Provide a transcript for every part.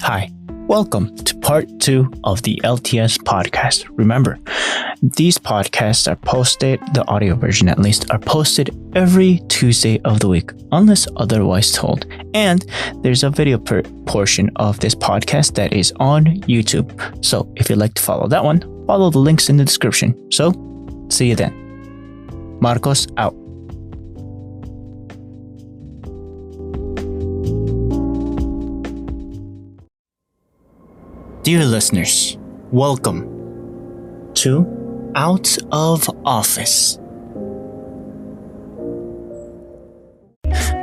Hi, welcome to part 2 of the LTS podcast. Remember, these podcasts are posted, the audio version at least, are posted every Tuesday of the week, unless otherwise told. And there's a video portion of this podcast that is on YouTube. So if you'd like to follow that one, follow the links in the description. So, see you then. Marcos out. Dear listeners, welcome to Out of Office.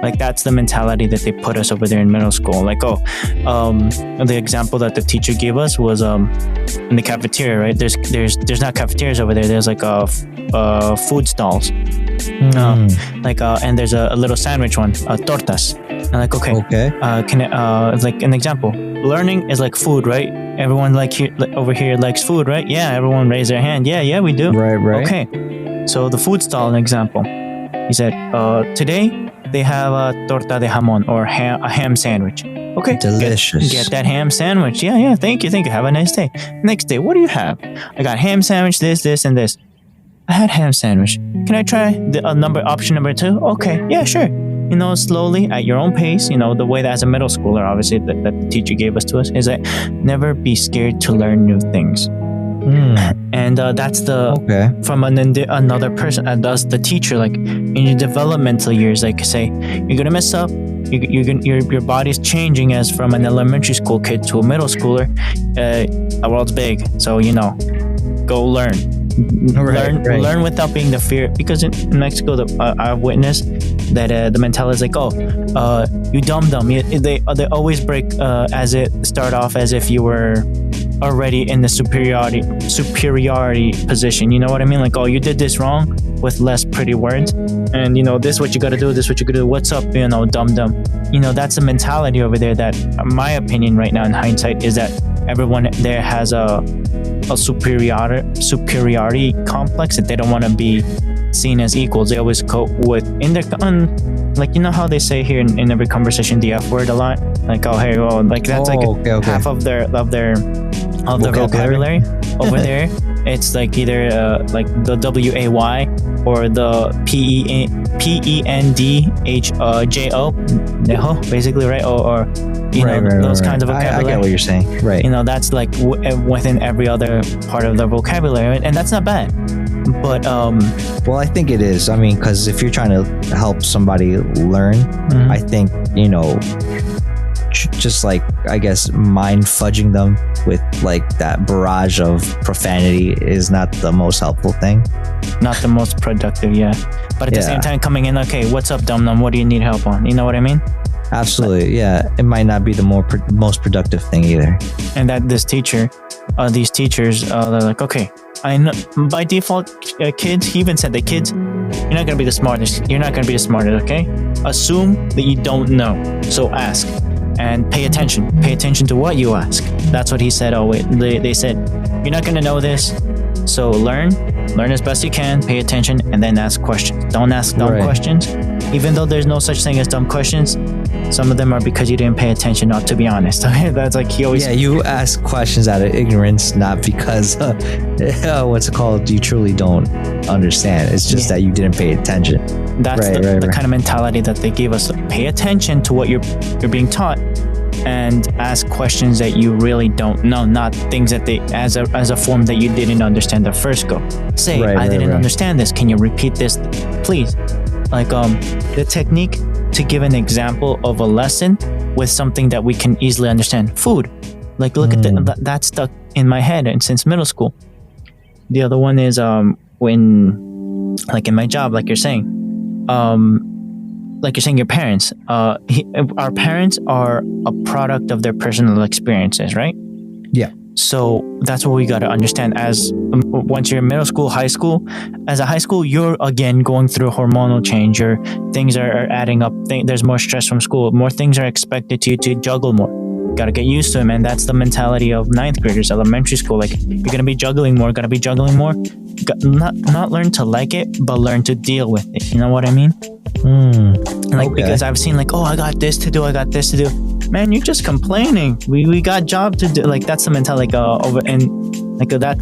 Like, that's the mentality that they put us over there in middle school. Like, the example that the teacher gave us was in the cafeteria, right? There's not cafeterias over there. There's like food stalls. And there's a little sandwich one, tortas. And like, okay. Like an example. Learning is like food, right? Everyone over here likes food, right? Yeah, everyone raise their hand. Yeah, we do. Right. Okay. So the food stall, an example. He said, today they have a torta de jamon or a ham sandwich. Okay. Delicious. Get that ham sandwich. Yeah. Thank you. Have a nice day. Next day, what do you have? I got ham sandwich, this, and this. I had ham sandwich. Can I try option number 2? Okay. Yeah, sure. Slowly at your own pace, the way that as a middle schooler, obviously, that the teacher gave us to us is that never be scared to learn new things. And that's from another person, that's the teacher, like in your developmental years, like say, you're going to mess up. Your body's changing as from an elementary school kid to a middle schooler. The world's big. So, go learn. Learn without being the fear, because in Mexico, I've witnessed that the mentality is like, you dumb. They always break start off as if you were already in the superiority position. You know what I mean? Like, you did this wrong with less pretty words, and this what you got to do. This what you got to do. What's up? Dumb. That's the mentality over there. That, in my opinion, right now in hindsight, is that everyone there has a superiority complex, that they don't want to be seen as equals. They always cope with like, how they say here in every conversation the F word a lot, like, that's half of their vocabulary over there. It's like either like the WAY or the PENDHJO, basically, right? Or those kinds of vocabulary. I get what you're saying, right? That's like within every other part of the vocabulary, and that's not bad. But well, I think it is. I mean, because if you're trying to help somebody learn, I think just like, I guess, mind fudging them with like that barrage of profanity is not the most helpful thing. Not the most productive, yeah. But at the same time, coming in, okay, what's up, dum-dum? What do you need help on? You know what I mean? Absolutely, yeah. It might not be the most productive thing either. And that these teachers, they're like, okay, I know by default, kids. He even said that kids, you're not gonna be the smartest. You're not gonna be the smartest, okay? Assume that you don't know, so ask. And pay attention. Pay attention to what you ask. That's what he said. They said, you're not going to know this, so learn as best you can, pay attention, and then ask questions. Don't ask dumb questions. Even though there's no such thing as dumb questions, some of them are because you didn't pay attention, not to be honest. That's like he always... Yeah, you ask questions out of ignorance, not because, you truly don't understand. It's just that you didn't pay attention. That's the kind of mentality that they gave us. Pay attention to what you're being taught, and ask questions that you really don't know, not things that they as a form that you didn't understand the first go. Say, I didn't understand this. Can you repeat this, please? Like the technique to give an example of a lesson with something that we can easily understand. Food. Like, look at that stuck in my head and since middle school. The other one is when, like in my job, like you're saying, your parents. Our parents are a product of their personal experiences, right? Yeah. So that's what we got to understand. As once you're in middle school, high school, as a high school, you're again going through a hormonal change. Your things are adding up. There's more stress from school. More things are expected to you to juggle more. Got to get used to them, and that's the mentality of ninth graders, elementary school. Like, you're gonna be juggling more. Not learn to like it, but learn to deal with it. You know what I mean? Because I've seen like, I got this to do. man, you're just complaining. We got job to do. Like that's the mentality. Over and like that,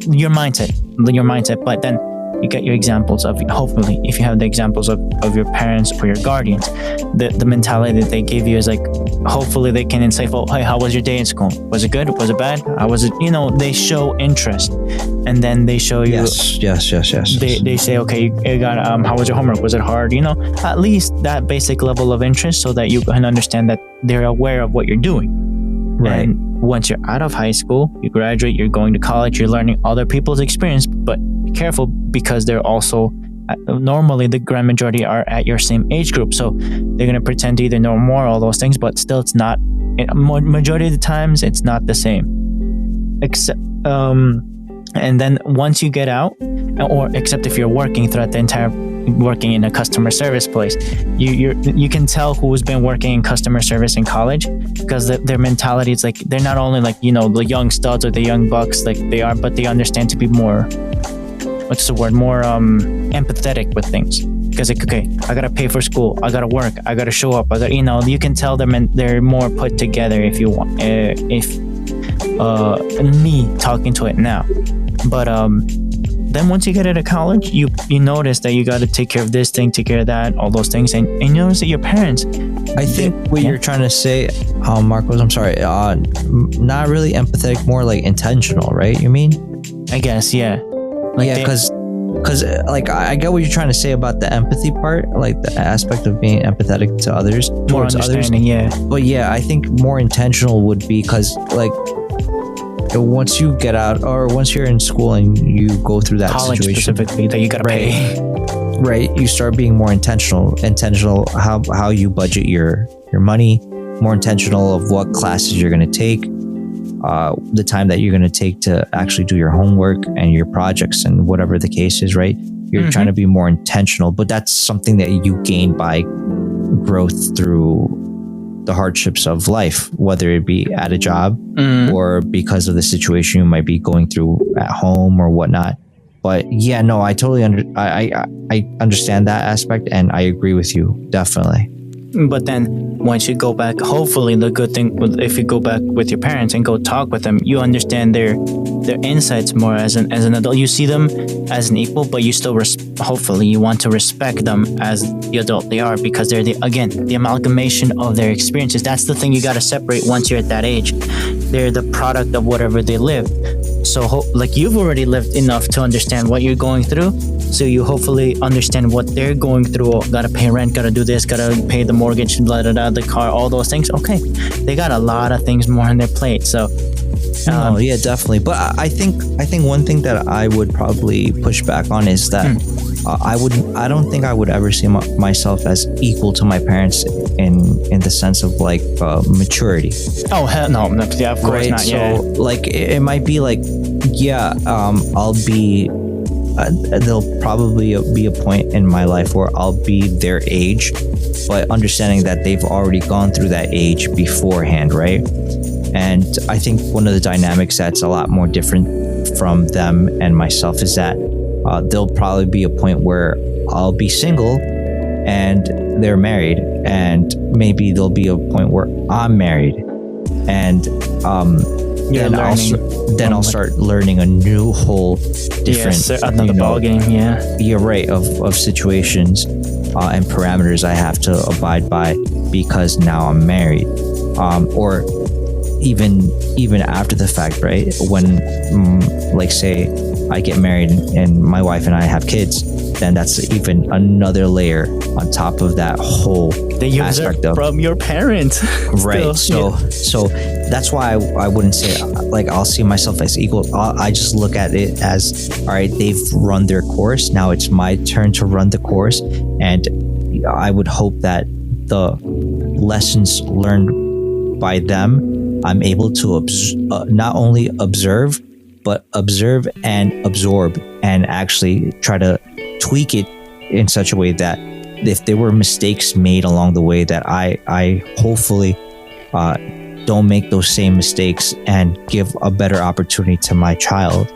your mindset. But then you get your examples of, hopefully, if you have the examples of your parents or your guardians, the mentality that they give you is like, hopefully they can insightful, hey, how was your day in school? Was it good? Was it bad? How was it? They show interest, and then they show you. Yes. They say, okay, you got, how was your homework? Was it hard? At least that basic level of interest, so that you can understand that they're aware of what you're doing. Right. And once you're out of high school, you graduate, you're going to college, you're learning other people's experience, but be careful, because they're also, normally the grand majority are at your same age group. So they're going to pretend to either know more, all those things, but still it's not, majority of the times, it's not the same. Except, and then once you get out, or except if you're working throughout the entire, working in a customer service place, you can tell who's been working in customer service in college, because their mentality is like, they're not only like, the young studs or the young bucks like they are, but they understand to be more, what's the word, more empathetic with things. Because okay, I gotta pay for school, I gotta work, I gotta show up, you can tell they're more put together, if you want, me talking to it now. But then once you get out of college, you notice that you got to take care of this thing, take care of that, all those things, and you notice that your parents. I think what you're trying to say, Marcos, I'm sorry, not really empathetic, more like intentional, right? You mean? I guess, yeah. Because like I get what you're trying to say about the empathy part, like the aspect of being empathetic to others, towards others. Yeah. But yeah, I think more intentional would be, because like, once you get out, or once you're in school and you go through that college situation, specifically, that you gotta pay, right, you start being more intentional how you budget your money, more intentional of what classes you're going to take, the time that you're going to take to actually do your homework and your projects and whatever the case is, right? You're trying to be more intentional, but that's something that you gain by growth through the hardships of life, whether it be at a job or because of the situation you might be going through at home or whatnot. But yeah, no, I totally I understand that aspect, and I agree with you, definitely. But then once you go back, hopefully the good thing, if you go back with your parents and go talk with them, you understand their insights more as an adult. You see them as an equal, but you still hopefully you want to respect them as the adult they are, because they're the amalgamation of their experiences. That's the thing you got to separate once you're at that age. They're the product of whatever they live. So like you've already lived enough to understand what you're going through. So you hopefully understand what they're going through. Gotta pay rent, gotta do this, gotta pay the mortgage, the car, all those things. Okay, they got a lot of things more on their plate. So, yeah, definitely. But I think one thing that I would probably push back on is that I don't think I would ever see myself as equal to my parents in the sense of like maturity. Oh hell no, yeah, of course right? not. So Yeah. like it might be like, yeah, I'll be. There'll probably be a point in my life where I'll be their age, but understanding that they've already gone through that age beforehand, right? And I think one of the dynamics that's a lot more different from them and myself is that there'll probably be a point where I'll be single and they're married, and maybe there'll be a point where I'm married, and then I'll start learning a new whole different another ball game. Yeah, you're right, of situations and parameters I have to abide by because now I'm married, or even after the fact, right? When like say I get married and my wife and I have kids, then that's even another layer on top of that whole that you aspect of from your parents. Right. So that's why I wouldn't say like I'll see myself as equal. I just look at it as, all right, they've run their course. Now it's my turn to run the course. And I would hope that the lessons learned by them, I'm able to not only observe, but observe and absorb, and actually try to tweak it in such a way that if there were mistakes made along the way, that I hopefully don't make those same mistakes and give a better opportunity to my child,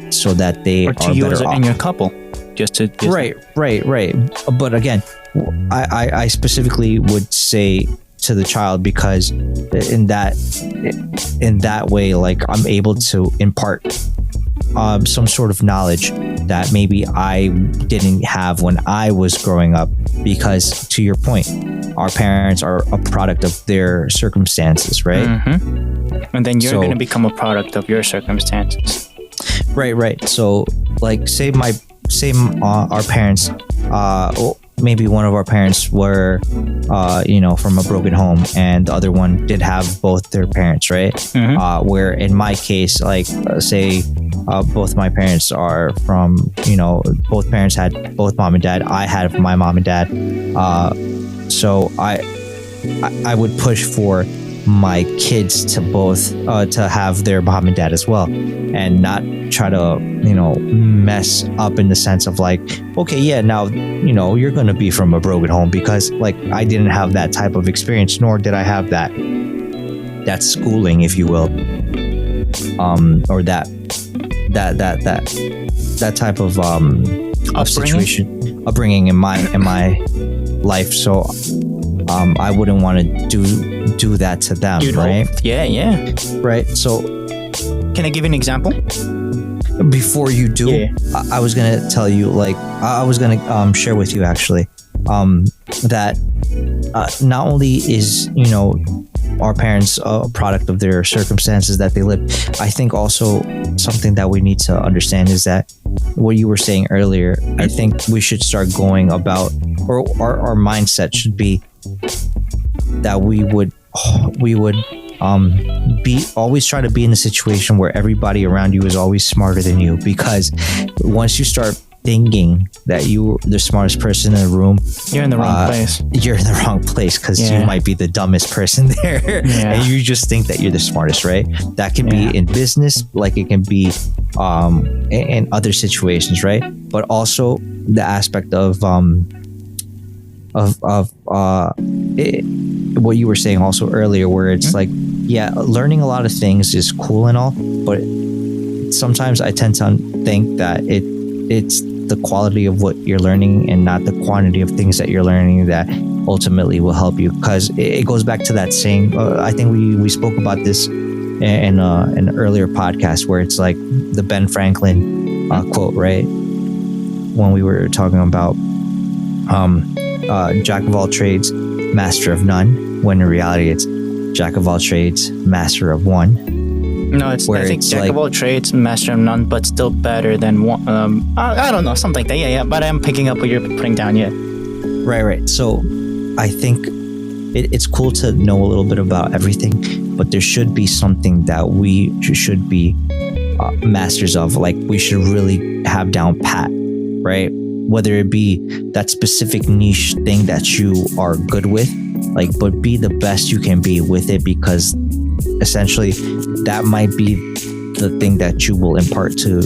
so that they or to are you better off. In your couple, right. But again, I specifically would say to the child, because in that way, like, I'm able to impart some sort of knowledge that maybe I didn't have when I was growing up, because to your point, our parents are a product of their circumstances, right? And then you're going to become a product of your circumstances. Right. So, like, say our parents, maybe one of our parents were, from a broken home, and the other one did have both their parents, right? Where in my case, like, say, both my parents are from, both parents had both mom and dad. I had my mom and dad. So I would push for my kids to both to have their mom and dad as well, and not try to mess up in the sense of like, okay, yeah, now you're gonna be from a broken home, because like I didn't have that type of experience, nor did I have that schooling, if you will, or that type of upbringing in my life. So I wouldn't want to do that to them, right? Yeah. Right. So, can I give you an example? Before you do, I was gonna tell you, like, I was gonna share with you actually, that not only is our parents a product of their circumstances that they live, I think also something that we need to understand is that what you were saying earlier, I think we should start going about, or our mindset should be that we would be always try to be in a situation where everybody around you is always smarter than you, because once you start thinking that you're the smartest person in the room, you're in the wrong place. You're in the wrong place, because you might be the dumbest person there, and you just think that you're the smartest, right? That can be in business, like it can be in other situations, right? But also the aspect of what you were saying also earlier, where it's like, learning a lot of things is cool and all, but sometimes I tend to think that it's the quality of what you're learning and not the quantity of things that you're learning that ultimately will help you. Because it goes back to that saying, I think we spoke about this in an earlier podcast, where it's like the Ben Franklin quote, right? When we were talking about jack of all trades, master of none, when in reality it's jack of all trades, master of one. No, I think jack of all trades, master of none, but still better than one. I don't know, something like that. Yeah. But I'm picking up what you're putting down. Yeah. Right. So I think it's cool to know a little bit about everything, but there should be something that we should be masters of. Like, we should really have down pat, right? Whether it be that specific niche thing that you are good with, like, but be the best you can be with it, because essentially that might be the thing that you will impart to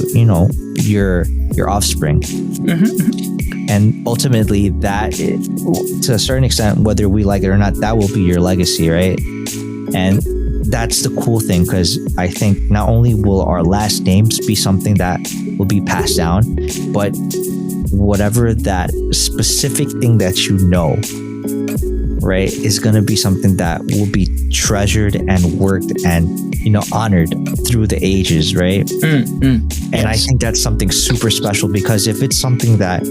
your offspring. And ultimately that, to a certain extent, whether we like it or not, that will be your legacy, right? And that's the cool thing, because I think not only will our last names be something that will be passed down, but whatever that specific thing that right, is going to be something that will be treasured and worked and honored through the ages, right? And I think that's something super special, because if it's something that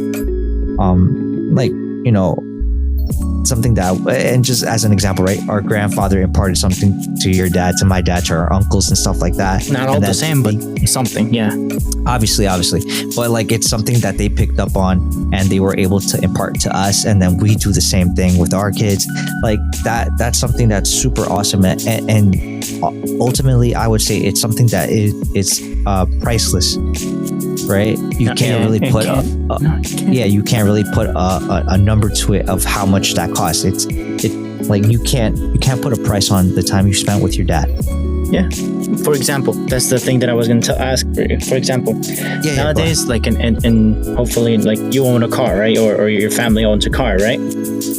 something that, and just as an example, right, our grandfather imparted something to your dad, to my dad, to our uncles and stuff like that. Not all the same, but something. Obviously, but like, it's something that they picked up on and they were able to impart to us, and then we do the same thing with our kids. Like that's something that's super awesome, and ultimately I would say it's something that it's priceless, right? You can't really put you can't really put a number to it of how much that costs. It's like you can't put a price on the time you spent with your dad. Yeah. For example, that's the thing that I was going to ask. For example, nowadays, like, in hopefully, like, you own a car, right? Or your family owns a car, right?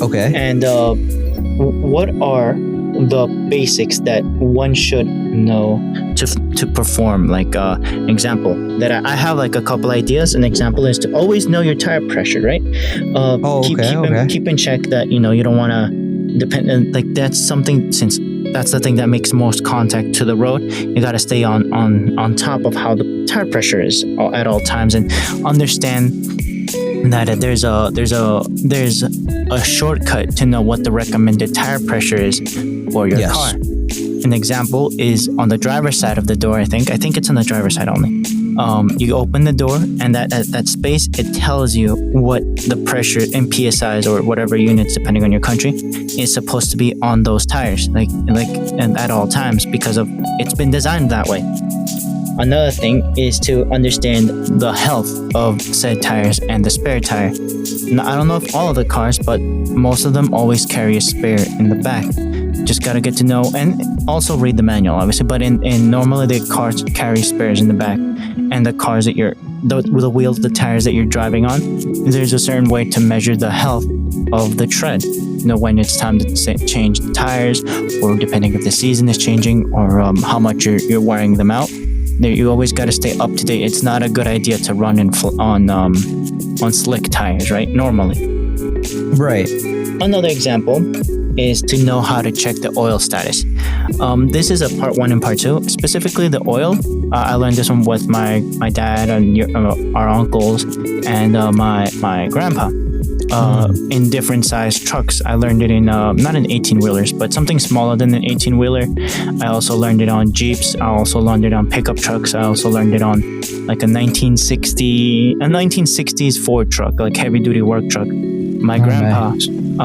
Okay. And what are the basics that one should know to perform? Like, example that I have, like, a couple ideas. An example is to always know your tire pressure, right? Keep in check that you don't want to dependent, like that's something, since that's the thing that makes most contact to the road. You got to stay on top of how the tire pressure is at all times, and understand that there's a shortcut to know what the recommended tire pressure is for your car. An example is on the driver's side of the door. I think it's on the driver's side only. You open the door, and that space, it tells you what the pressure in psi's or whatever units, depending on your country, is supposed to be on those tires, like and at all times, because of it's been designed that way. Another thing is to understand the health of said tires and the spare tire. Now, I don't know if all of the cars, but most of them always carry a spare in the back. Just gotta get to know, and also read the manual, obviously. But in normally the cars carry spares in the back, and the cars that the wheels, the tires that you're driving on, there's a certain way to measure the health of the tread. When it's time to change the tires, or depending if the season is changing, or how much you're wearing them out. You always got to stay up to date. It's not a good idea to run on slick tires, right? Normally. Right. Another example is to know how to check the oil status. This is a part 1 and part 2. Specifically the oil, I learned this one with my dad and our uncles and my grandpa. In different size trucks. I learned it in not in 18-wheelers, but something smaller than an 18-wheeler. I also learned it on Jeeps. I also learned it on pickup trucks. I also learned it on like a 1960s Ford truck, like heavy duty work truck. My grandpa,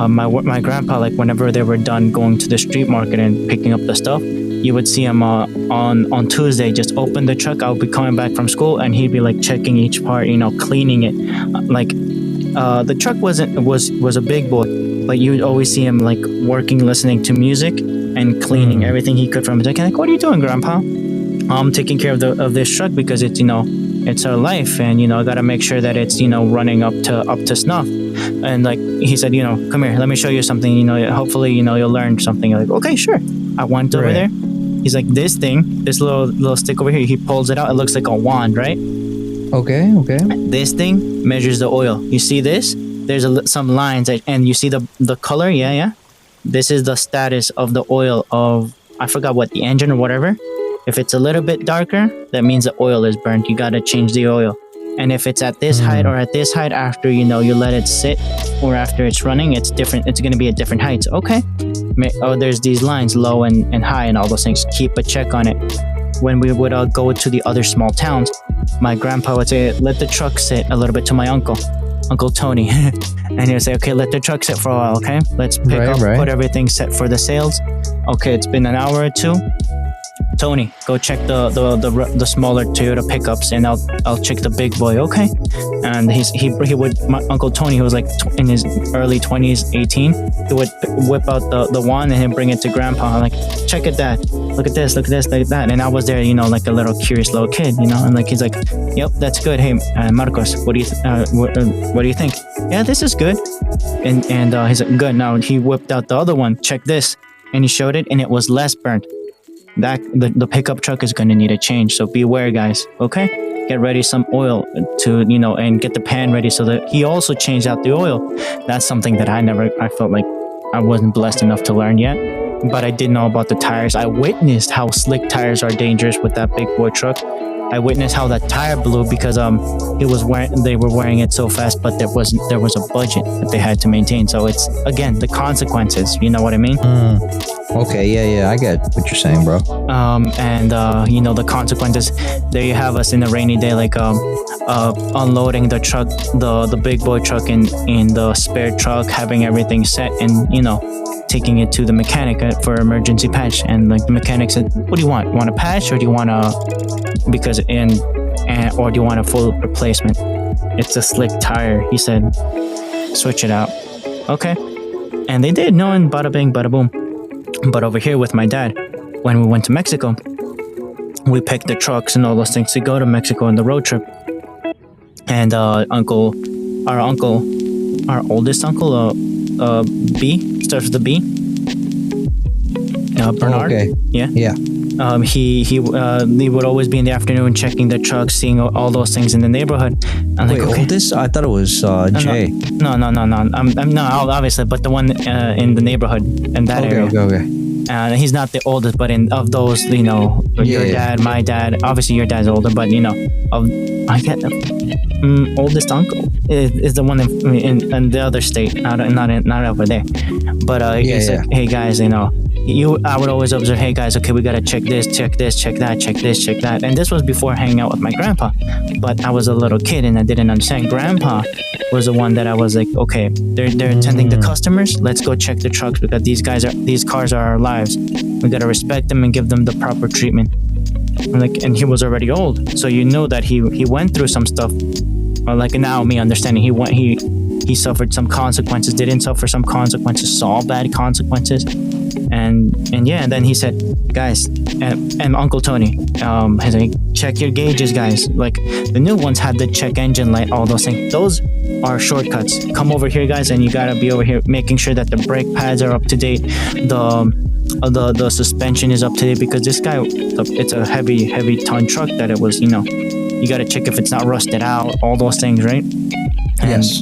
my grandpa, like whenever they were done going to the street market and picking up the stuff, you would see him on Tuesday just open the truck. I'll be coming back from school, and he'd be like checking each part, cleaning it, the truck was a big boy, but you would always see him like working, listening to music, and cleaning everything he could from it. Like, what are you doing, Grandpa? I'm taking care of this truck because it's it's our life, and I got to make sure that it's running up to snuff. And like he said, come here, let me show you something. Hopefully you'll learn something. You're like, okay, sure. I went over there. He's like, this little stick over here. He pulls it out. It looks like a wand, right? Okay. This thing measures the oil. You see this? There's some lines, and you see the color. Yeah. This is the status of the oil of, I forgot what, the engine or whatever. If it's a little bit darker, that means the oil is burnt. You gotta change the oil. And if it's at this height or at this height, after you let it sit, or after it's running, it's different. It's gonna be at different heights. Okay. Oh, there's these lines, low and high, and all those things. Keep a check on it. When we would go to the other small towns, my grandpa would say, let the truck sit a little bit, to my Uncle Tony. And he would say, okay, let the truck sit for a while, okay? Let's pick up, put everything set for the sales. Okay, it's been an hour or two. Tony, go check the smaller Toyota pickups, and I'll check the big boy, okay? And he would, my Uncle Tony, who was like in his early 20s, 18, he would whip out the wand and he'd bring it to Grandpa, like, check it, Dad. Look at this, like that. And I was there, like a little curious little kid, and like he's like, yep, that's good. Hey, Marcos, what do you think? Yeah, this is good. And he's like, good. Now he whipped out the other one. Check this, and he showed it, and it was less burnt. That the pickup truck is going to need a change, so beware, guys. Okay, get ready some oil to and get the pan ready, so that he also changed out the oil. That's something that I felt like I wasn't blessed enough to learn yet, but I did know about the tires. I witnessed how slick tires are dangerous with that big boy truck. I witnessed how that tire blew because they were wearing it so fast, but there was a budget that they had to maintain. So it's, again, the consequences. You know what I mean? Okay, yeah, I get what you're saying, bro. The consequences. There you have us in a rainy day, like unloading the truck, the big boy truck in the spare truck, having everything set, and taking it to the mechanic for emergency patch. And like the mechanic said, what do you want? You want a patch, or do you want or do you want a full replacement? It's a slick tire. He said, switch it out. Okay. And they did, and bada bing, bada boom. But over here with my dad, when we went to Mexico, we picked the trucks and all those things to go to Mexico on the road trip. And our oldest uncle, B, starts with the B. Bernard. Okay. Yeah. He would always be in the afternoon checking the trucks, seeing all those things in the neighborhood. I'm Wait, like, okay. oldest? I thought it was Jay. No. I'm no, obviously, but the one in the neighborhood in that area. Okay. He's not the oldest, but in those, your dad, my dad. Obviously, your dad's older, but I get oldest uncle is the one in the other state, not over there. But he said, hey guys, I would always observe, hey guys, okay, we gotta check this, check that. And this was before hanging out with my grandpa. But I was a little kid and I didn't understand. Grandpa was the one that I was like, okay, they're attending the customers. Let's go check the trucks because these cars are our lives. We gotta respect them and give them the proper treatment. And he was already old, so that he went through some stuff. Or now me understanding, he suffered some consequences, didn't suffer some consequences, saw bad consequences. And then he said, guys, and Uncle Tony, he's like, check your gauges, guys. Like the new ones had the check engine light, all those things. Those are shortcuts. Come over here, guys, and you gotta be over here making sure that the brake pads are up to date, the suspension is up to date, because this guy, it's a heavy ton truck that it was. You gotta check if it's not rusted out, all those things, right? Yes.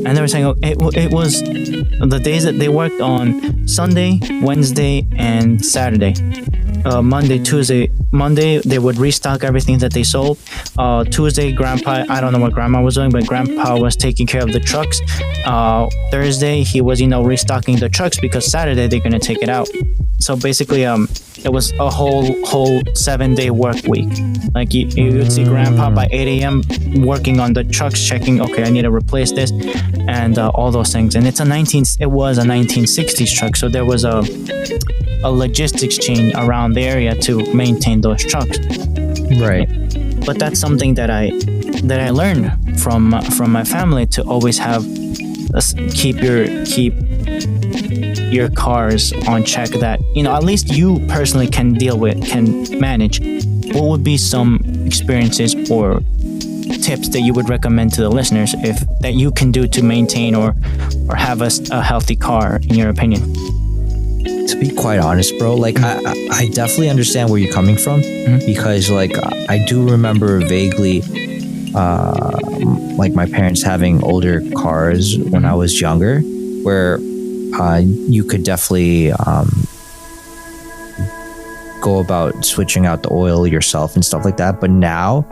And they were saying it was the days that they worked on Sunday, Wednesday, and Saturday. Monday they would restock everything that they sold. Tuesday, Grandpa, I don't know what Grandma was doing, but Grandpa was taking care of the trucks. Thursday he was restocking the trucks because Saturday they're gonna take it out. So basically it was a whole 7-day work week. Like you would see Grandpa by 8 a.m. working on the trucks, checking, okay, I need to replace this, and all those things. And it was a 1960s truck, so there was a logistics chain around the area to maintain those trucks. Right. But that's something that I learned from my family, to always have keep your cars on check, that at least you personally can manage. What would be some experiences or tips that you would recommend to the listeners that you can do to maintain or have a healthy car, in your opinion? To be quite honest, bro, I definitely understand where you're coming from, because I do remember vaguely my parents having older cars when I was younger, where you could definitely go about switching out the oil yourself and stuff like that. But now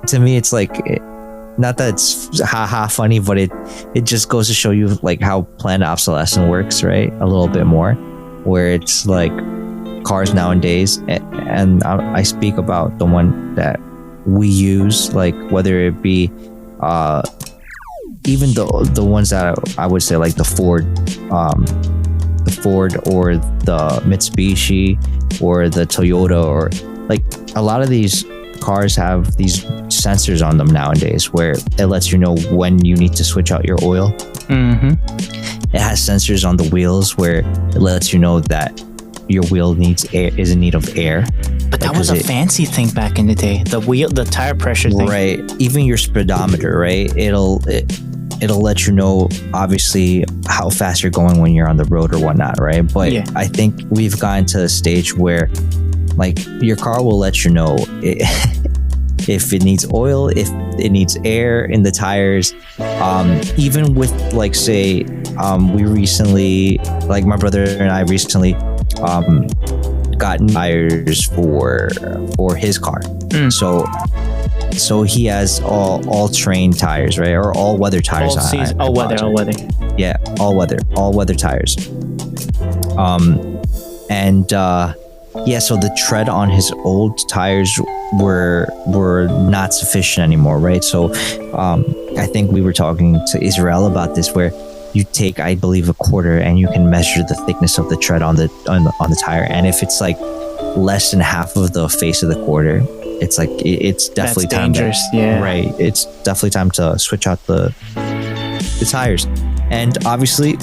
to me it's not that it's funny, but it just goes to show you how planned obsolescence works, right? A little bit more, where it's cars nowadays, and I speak about the one that we use, whether it be even the ones that I would say the Ford or the Mitsubishi or the Toyota, or a lot of these cars have these sensors on them nowadays where it lets you know when you need to switch out your oil. It has sensors on the wheels where it lets you know that your wheel is in need of air. But that was a fancy thing back in the day. The tire pressure thing. Right. Even your speedometer, right? It'll let you know, obviously, how fast you're going when you're on the road or whatnot, right? But yeah. I think we've gotten to a stage where your car will let you know if it needs oil, if it needs air in the tires. Even with say we recently, my brother and I recently got tires for his car. So he has all terrain tires, right? Or all weather tires. All weather. Yeah, all weather tires. So the tread on his old tires were not sufficient anymore, right? So I think we were talking to Israel about this, where you take, I believe, a quarter and you can measure the thickness of the tread on the tire, and if it's less than half of the face of the quarter, it's it's definitely That's dangerous. Yeah, right. It's definitely time to switch out the tires. And obviously,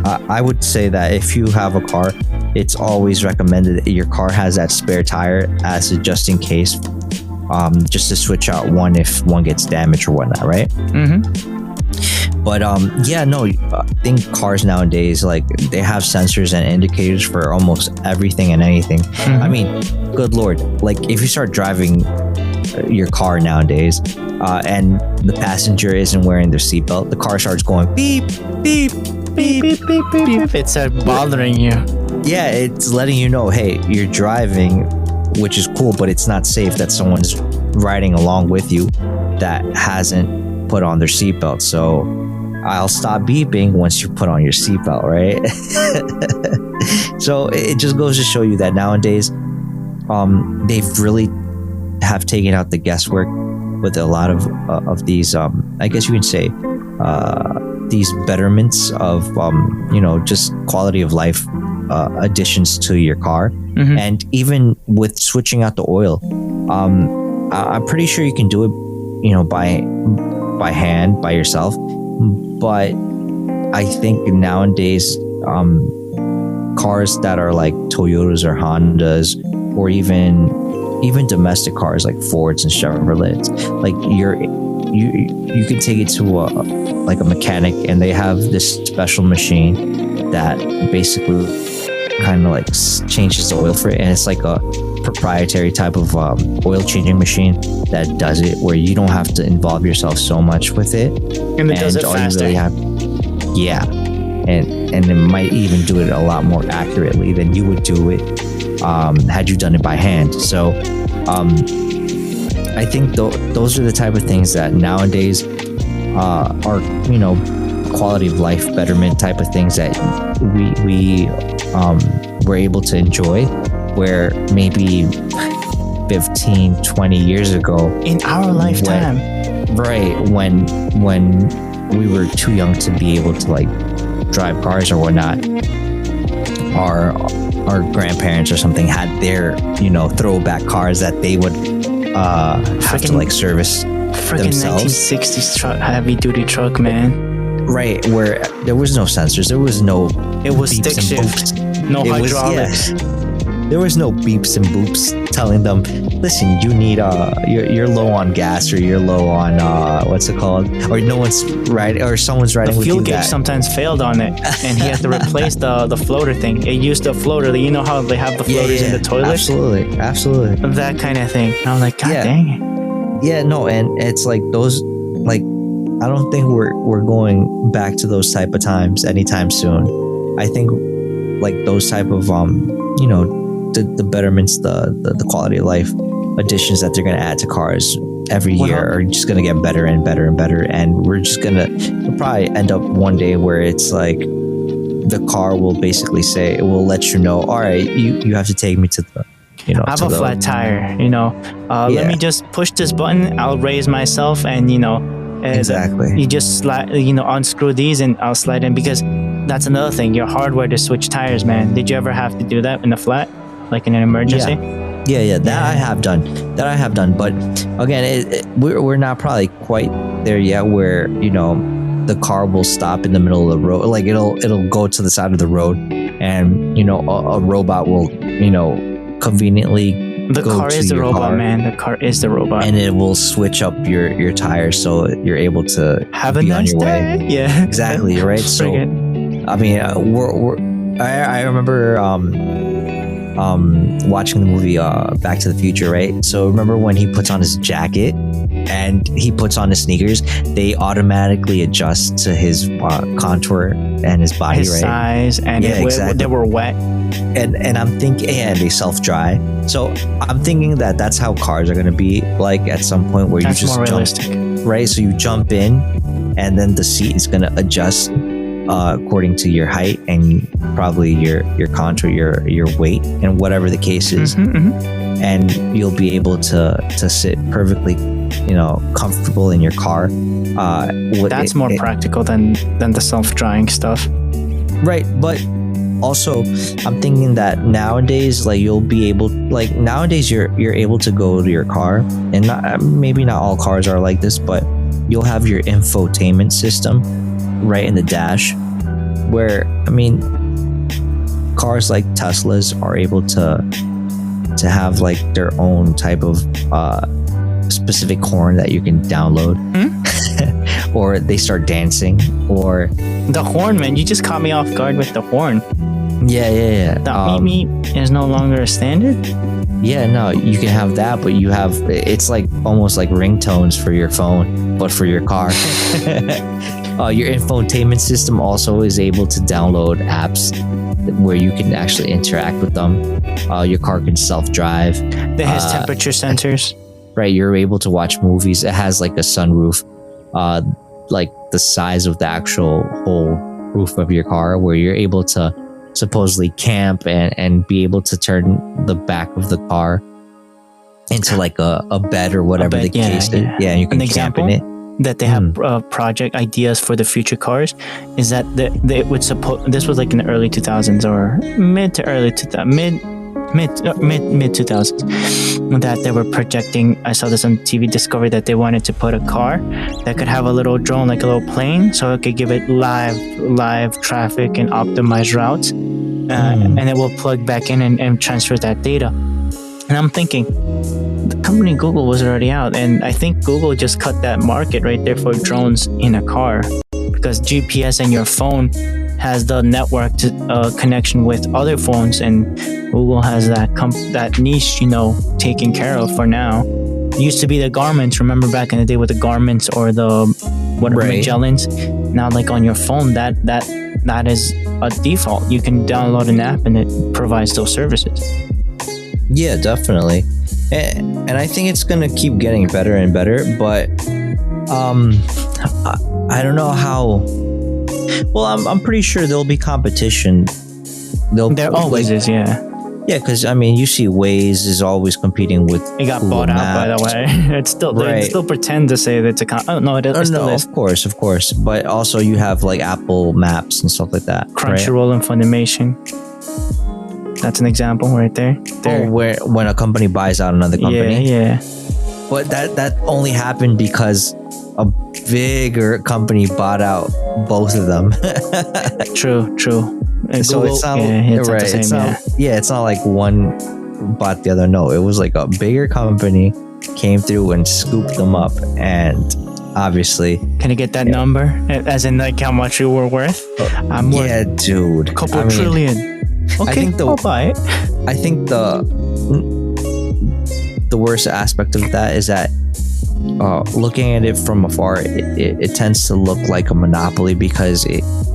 I would say that if you have a car, it's always recommended that your car has that spare tire as a just in case, just to switch out one if one gets damaged or whatnot, right? But yeah, no, I think cars nowadays, like, they have sensors and indicators for almost everything and anything. I mean, good lord, like, if you start driving your car nowadays, and the passenger isn't wearing their seatbelt, the car starts going beep, beep, beep, beep, beep, beep, beep. It's bothering you. Yeah, it's letting you know, hey, you're driving, which is cool, but it's not safe that someone's riding along with you that hasn't put on their seatbelt. So I'll stop beeping once you put on your seatbelt, right? So it just goes to show you that nowadays, they've really have taken out the guesswork with a lot of these, I guess you can say, these betterments of, just quality of life additions to your car. And even with switching out the oil, I'm pretty sure you can do it, by hand, by yourself. But I think nowadays, cars that are like Toyotas or Hondas, or even domestic cars like Fords and Chevrolets, like you can take it to a mechanic, and they have this special machine that basically kind of like changes the oil for it, and it's like a proprietary type of oil changing machine that does it, where you don't have to involve yourself so much with it, and it does it faster. Yeah, and it might even do it a lot more accurately than you would do it had you done it by hand. So I think those are the type of things that nowadays are quality of life betterment type of things that we were able to enjoy, where maybe 15, 20 years ago in our lifetime, when we were too young to be able to like drive cars or whatnot, our grandparents or something had their throwback cars that they would have to like service themselves. 1960s truck, heavy duty truck, man. Right, where there was no sensors, there was no, it was stick shift, no hydraulics. There was no beeps and boops telling them, listen, you need you're low on gas, or you're low on what's it called, or no one's riding, or someone's riding the with you. The fuel gauge sometimes failed on it, and he had to replace the floater thing. It used the floater. You know how they have the floaters in the toilet? Absolutely. That kind of thing. And I'm like, God dang it. Yeah, no, and it's like those, like, I don't think we're going back to those type of times anytime soon. I think like those type of the betterments, the quality of life additions that they're going to add to cars every year are just going to get better and better and better, and we're just going to probably end up one day where it's like the car will basically say, it will let you know, all right, you have to take me to the I have a flat tire, let me just push this button, I'll raise myself, and exactly, you just slide, unscrew these and I'll slide in, because that's another thing, your hardware to switch tires, man. Did you ever have to do that in a flat, like in an emergency? Yeah, that I have done, but again, we're not probably quite there yet, where the car will stop in the middle of the road, like it'll go to the side of the road, and a robot will conveniently the car is the robot, man. The car is the robot, and it will switch up your tires so you're able to have a nice day. Yeah, exactly, right. So I mean, I remember watching the movie Back to the Future, right? So remember when he puts on his jacket and he puts on his sneakers, they automatically adjust to his contour and his body, his right? Size, and exactly. They were wet. And I'm thinking, and they self-dry. So I'm thinking that that's how cars are going to be like at some point, where that's you just more realistic, right? So you jump in, and then the seat is going to adjust according to your height and probably your contour, your weight, and whatever the case is. And you'll be able to sit perfectly, comfortable in your car. That's more practical than the self-drying stuff, right? But also, I'm thinking that nowadays, like, you'll be able, like, nowadays you're able to go to your car, and maybe not all cars are like this, but you'll have your infotainment system right in the dash, where, I mean, cars like Teslas are able to have like their own type of specific horn that you can download. or they start dancing, or The horn, man. You just caught me off guard with the horn. yeah. The meet meet is no longer a standard. Yeah, no, you can have that, but it's like almost like ringtones for your phone, but for your car. Your infotainment system also is able to download apps where you can actually interact with them. Your car can self-drive. It has temperature sensors. Right, you're able to watch movies. It has like a sunroof, like the size of the actual whole roof of your car, where you're able to supposedly camp and be able to turn the back of the car into like a bed or whatever the case is. Yeah, you can camp in it. That they have project ideas for the future cars is that they would suppose this was like in the early 2000s or mid 2000s that they were projecting. I saw this on TV Discovery that they wanted to put a car that could have a little drone, like a little plane, so it could give it live traffic and optimized routes, and it will plug back in and transfer that data. And I'm thinking, the company Google was already out, and I think Google just cut that market right there for drones in a car, because GPS and your phone has the network connection with other phones, and Google has that niche, taken care of for now. It used to be the Garmin's. Remember back in the day with the Garmin's or the Magellans? Now, like on your phone, that is a default. You can download an app and it provides those services. Yeah, definitely. And I think it's going to keep getting better and better, but I don't know how. Well, I'm pretty sure there'll be competition. There always is, yeah. Yeah, because I mean, you see Waze is always competing with It got Google bought out, Maps. by the way. It's still they still pretend to say that it's a no, it still is. Of course. But also you have like Apple Maps and stuff like that. Crunchyroll and Funimation. That's an example right there. Oh, where when a company buys out another company. Yeah. But that only happened because a bigger company bought out both of them. True. And So Google, it's not not the same, it's not like one bought the other. No, it was like a bigger company came through and scooped them up, and obviously. Can I get that number? As in like how much you were worth? I'm worth dude. a couple trillion. Okay, I'll buy it. I think the worst aspect of that is that looking at it from afar, it tends to look like a monopoly, because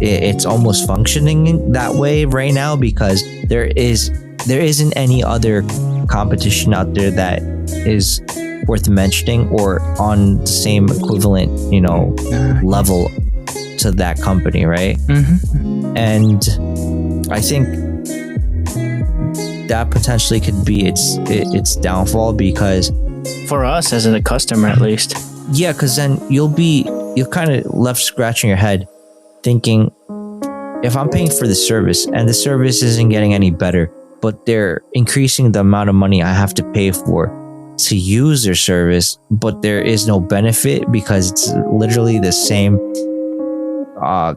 it's almost functioning that way right now, because there isn't any other competition out there that is worth mentioning or on the same equivalent level to that company, right? Mm-hmm. And I think that potentially could be its downfall, because For us as a customer, at least. yeah, because then you'll kind of left scratching your head thinking, if I'm paying for the service and the service isn't getting any better, but they're increasing the amount of money I have to pay for to use their service, but there is no benefit because it's literally the same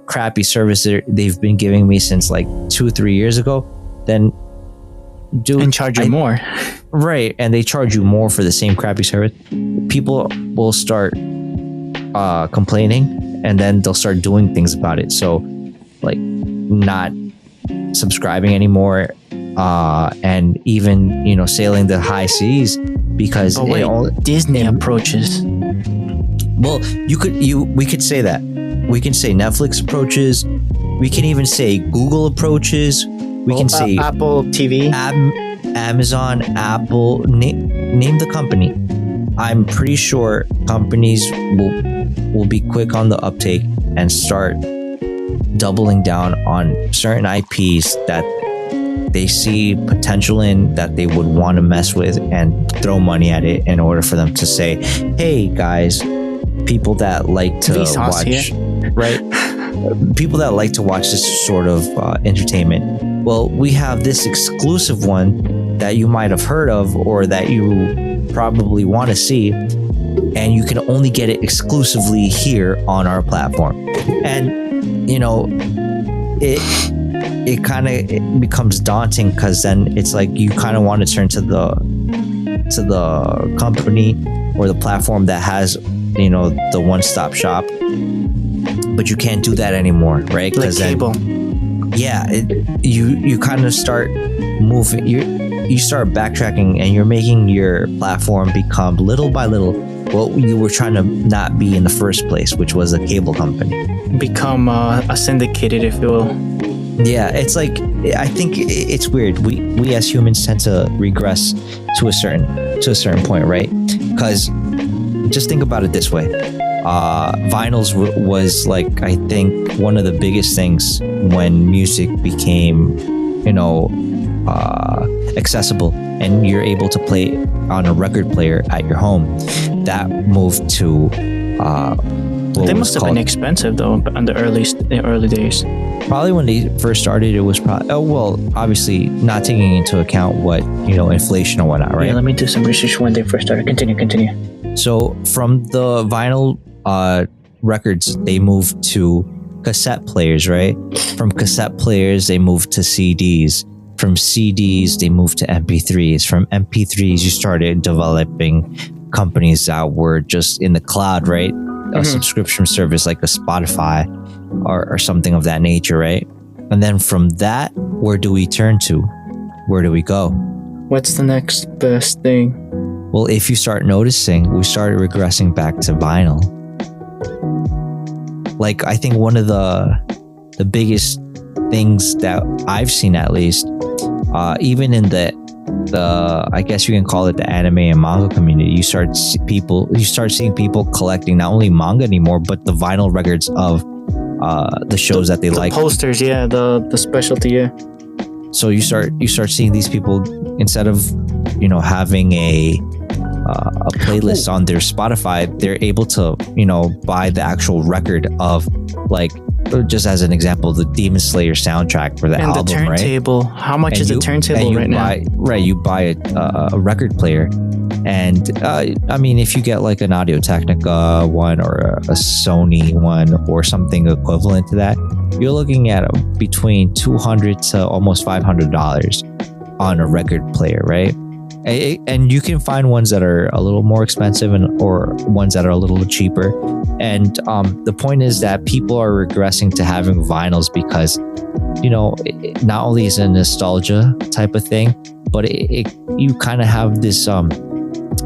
crappy service they've been giving me since like 2-3 years ago, then And charge you more. Right, and they charge you more for the same crappy service. People will start complaining, and then they'll start doing things about it. So, like, not subscribing anymore, and even sailing the high seas because Disney approaches. Well, we could say that. We can say Netflix approaches. We can even say Google approaches. We can say Apple TV, Amazon, Apple, name the company. I'm pretty sure companies will be quick on the uptake and start doubling down on certain IPs that they see potential in, that they would want to mess with and throw money at it in order for them to say, hey guys, people that like to watch, right? People that like to watch this sort of entertainment. Well, we have this exclusive one that you might have heard of or that you probably want to see, and you can only get it exclusively here on our platform. And it kind of becomes daunting, because then it's like you kind of want to turn to the company or the platform that has the one-stop shop, but you can't do that anymore, right? Like cable. You kind of start moving, you start backtracking, and you're making your platform become little by little what you were trying to not be in the first place, which was a cable company. Become a syndicated, if you will. Yeah, it's like, I think it's weird. We as humans tend to regress to a certain point, right? Because just think about it this way. Vinyls was like, I think, one of the biggest things when music became, accessible, and you're able to play on a record player at your home. That moved to they must have been expensive though in the early days. Probably when they first started, it was probably, obviously not taking into account what, inflation or whatnot, right? Yeah, let me do some research when they first started. Continue. So from the vinyl records, they moved to cassette players, right? From cassette players, they moved to CDs. From CDs, they moved to MP3s. From MP3s, you started developing companies that were just in the cloud, right? A subscription service like a Spotify or something of that nature, right? And then from that, where do we turn to? Where do we go? What's the next best thing? Well, if you start noticing, we started regressing back to vinyl. Like, I think one of the biggest things that I've seen, at least, even in the I guess you can call it the anime and manga community, you start seeing people collecting not only manga anymore, but the vinyl records of the shows that they like. Posters, yeah, the specialty, yeah. So you start seeing these people, instead of having a playlist on their Spotify, they're able to buy the actual record of, like, just as an example, the Demon Slayer soundtrack for the album, and the turntable, right? How much is a turntable right now? Right, you buy a record player, and I mean, if you get like an Audio Technica one or a Sony one or something equivalent to that, you're looking at between $200 to almost $500 on a record player, right? And you can find ones that are a little more expensive or ones that are a little cheaper. And the point is that people are regressing to having vinyls because, not only is it a nostalgia type of thing, but you kind of have this,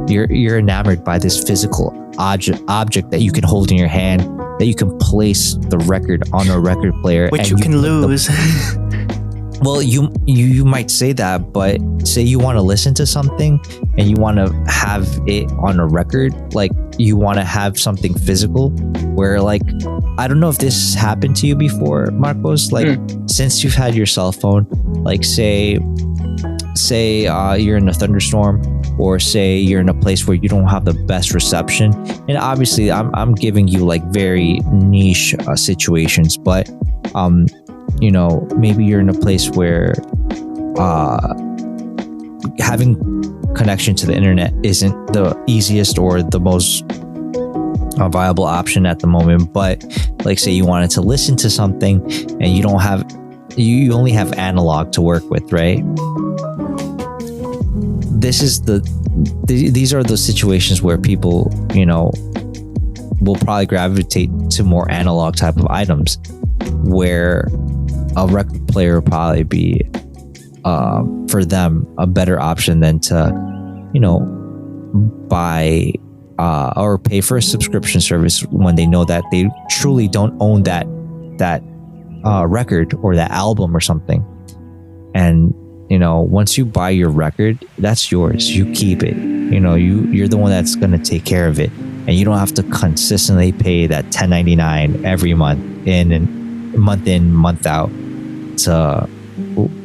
you're enamored by this physical object that you can hold in your hand, that you can place the record on a record player. Which you can lose. Well, you might say that, but say you want to listen to something and you want to have it on a record, like you want to have something physical, where, like, I don't know if this happened to you before, Marcos, like since you've had your cell phone, like say you're in a thunderstorm, or say you're in a place where you don't have the best reception, and obviously I'm giving you like very niche situations, but maybe you're in a place where having connection to the internet isn't the easiest or the most viable option at the moment. But like, say you wanted to listen to something and you only have analog to work with, right? These are the situations where people, will probably gravitate to more analog type of items, where a record player will probably be for them a better option than to buy or pay for a subscription service when they know that they truly don't own that record or that album or something. And once you buy your record, that's yours. You keep it. You're the one that's going to take care of it, and you don't have to consistently pay that $10.99 every month in, month out to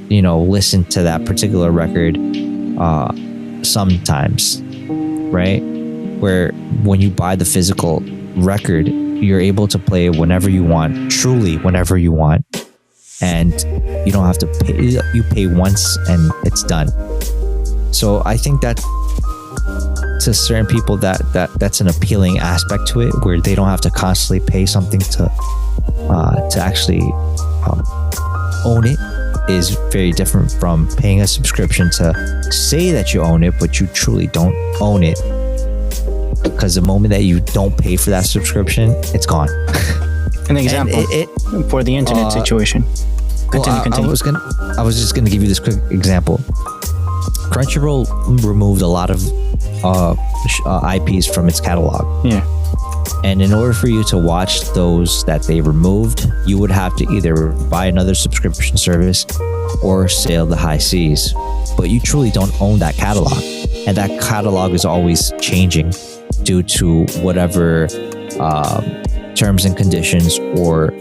listen to that particular record sometimes, right? Where when you buy the physical record, you're able to play it whenever you want, truly whenever you want, and you don't have to pay. You pay once and it's done. So I think that to certain people that's an appealing aspect to it, where they don't have to constantly pay something to actually own it, is very different from paying a subscription to say that you own it, but you truly don't own it. because the moment that you don't pay for that subscription, it's gone. An example for the internet situation. Continue. I was just gonna give you this quick example. Crunchyroll removed a lot of IPs from its catalog. Yeah. And in order for you to watch those that they removed, you would have to either buy another subscription service or sail the high seas. But you truly don't own that catalog. And that catalog is always changing due to whatever terms and conditions or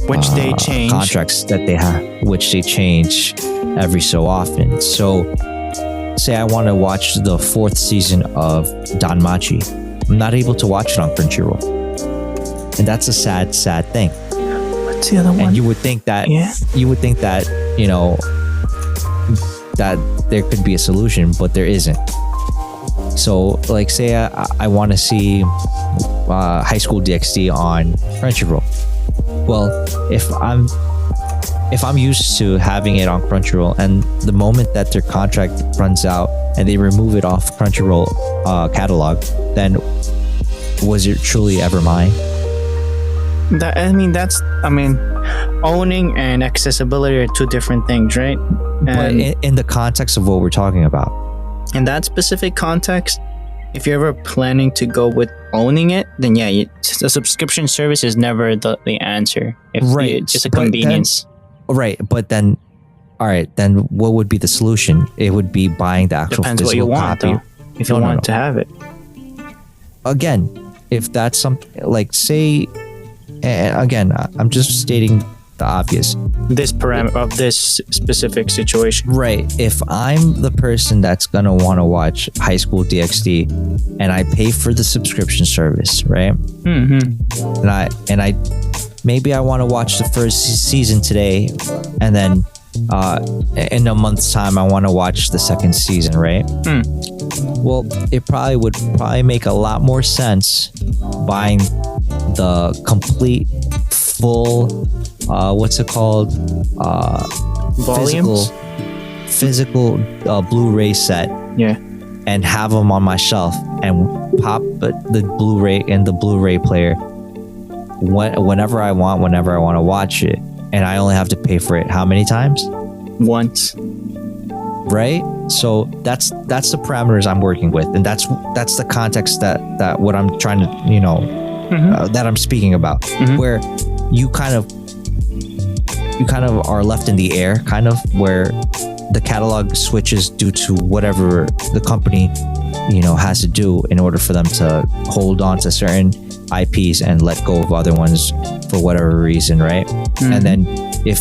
which they change. Contracts that they have, which they change every so often. So say I want to watch the 4th season of Danmachi. I'm not able to watch it on Crunchyroll. And that's a sad thing. What's the other one? And you would think that, you know, that there could be a solution, but there isn't. So like say I want to see High School DxD on Crunchyroll. Well, if I'm used to having it on Crunchyroll, and the moment that their contract runs out and they remove it off Crunchyroll catalog, then was it truly ever mine? Owning and accessibility are two different things, right? But in the context of what we're talking about, in that specific context, if you're ever planning to go with owning it, then yeah, the subscription service is never the answer. It's just a convenience. But then, all right, then what would be the solution? It would be buying the actual Depends physical what you want, copy. though. If you want to have it. Again, if that's something like say, again, I'm just stating the obvious. This parameter of this specific situation. Right. If I'm the person that's going to want to watch High School DxD and I pay for the subscription service, right? Mm-hmm. And I maybe I want to watch the first season today, and then in a month's time I want to watch the second season, right? Well, it would make a lot more sense buying the complete full what's it called? Volumes? Physical Blu-ray set. Yeah. And have them on my shelf and pop the Blu-ray in the Blu-ray player whenever I want to watch it, and I only have to pay for it how many times? Once. Right? So that's the parameters I'm working with, and that's the context that what I'm trying to that I'm speaking about, where you kind of are left in the air, kind of where the catalog switches due to whatever the company has to do in order for them to hold on to certain IPs and let go of other ones for whatever reason, right? And then if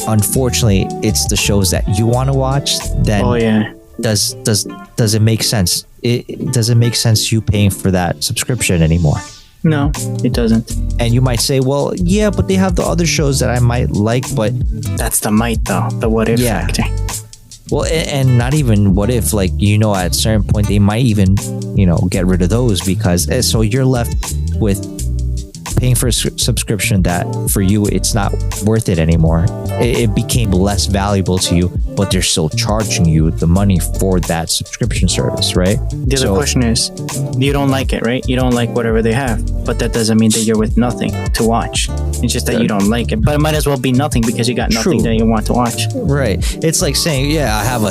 unfortunately it's the shows that you want to watch, then does it make sense? Does it make sense you paying for that subscription anymore? No, it doesn't. And you might say, well, yeah, but they have the other shows that I might like, but that's the might though, the what if factor. Well, and not even what if, like, at a certain point they might even, get rid of those, because so you're left with paying for a subscription that for you it's not worth it anymore. It became less valuable to you, but they're still charging you the money for that subscription service, right? The other question is, you don't like it, right? You don't like whatever they have, but that doesn't mean that you're with nothing to watch. It's just that you don't like it, but it might as well be nothing because you got nothing that you want to watch. Right. It's like saying, I have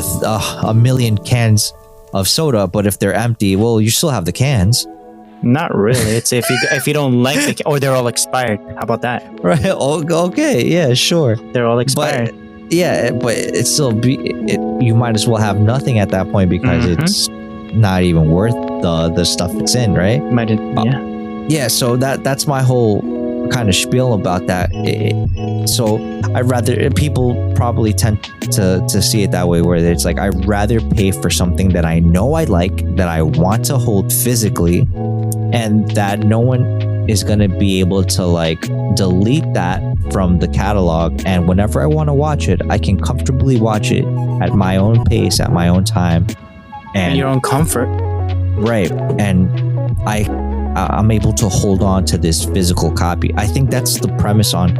a million cans of soda, but if they're empty, well, you still have the cans. Not really. It's if you don't like it, or they're all expired. How about that? Right. Okay. Yeah. Sure. They're all expired. But it's still you might as well have nothing at that point because it's not even worth the stuff it's in, right? Yeah. So that's my whole kind of spiel about that. So I'd rather, people probably tend to see it that way, where it's like I'd rather pay for something that I know I like, that I want to hold physically, and that no one is going to be able to like delete that from the catalog, and whenever I want to watch it, I can comfortably watch it at my own pace, at my own time, and your own comfort. Right. And I I'm able to hold on to this physical copy. I think that's the premise on